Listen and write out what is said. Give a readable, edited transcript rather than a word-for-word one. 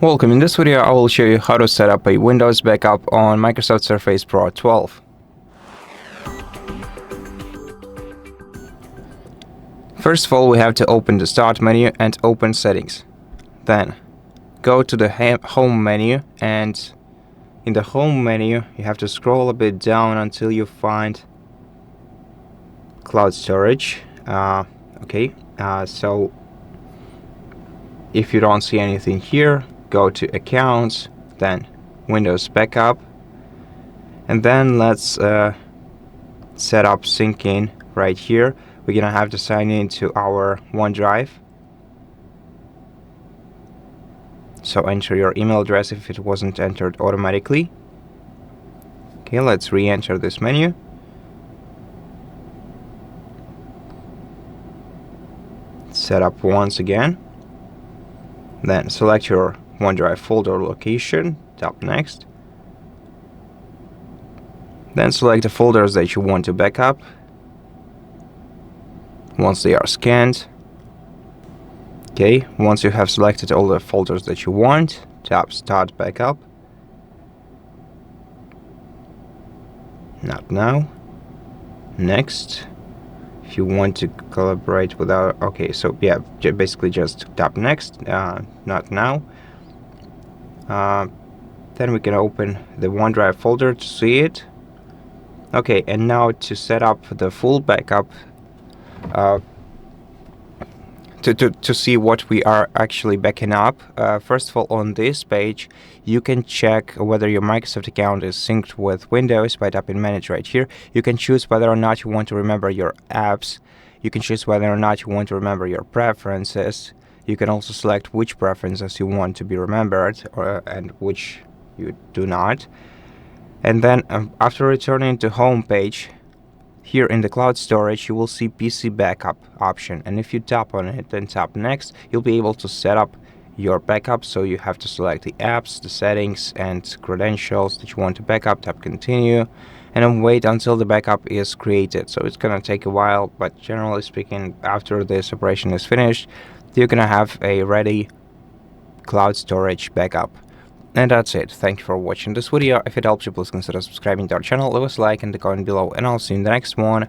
Welcome. In this video I will show you how to set up a Windows backup on Microsoft Surface Pro 12. First of all, we have to open the Start menu and open Settings. Then go to the Home menu, and in the Home menu you have to scroll a bit down until you find Cloud Storage. So if you don't see anything here, go to Accounts, then Windows Backup, and then let's set up syncing right here. We're gonna have to sign in to our OneDrive. So enter your email address if it wasn't entered automatically. Okay, let's re-enter this menu. Set up once again. Then select your OneDrive folder location, tap Next. Then select the folders that you want to backup. Once they are scanned, once you have selected all the folders that you want, tap Start Backup. Not now. Next. If you want to collaborate without, basically just tap Next. Not now. Then we can open the OneDrive folder to see it. Okay, and now to set up the full backup, to see what we are actually backing up, first of all, on this page you can check whether your Microsoft account is synced with Windows by tapping Manage right here. You can choose whether or not you want to remember your apps. You can choose whether or not you want to remember your preferences. You can also select which preferences you want to be remembered and which you do not. And then after returning to home page, here in the cloud storage you will see PC backup option, and if you tap on it and tap Next, you'll be able to set up your backup. So you have to select the apps, the settings, and credentials that you want to backup. Tap Continue, and then wait until the backup is created. So it's gonna take a while, but generally speaking, after this operation is finished, you're gonna have a ready cloud storage backup. And that's it. Thank you for watching this video. If it helps you, please consider subscribing to our channel, leave us a like and the comment below, and I'll see you in the next one.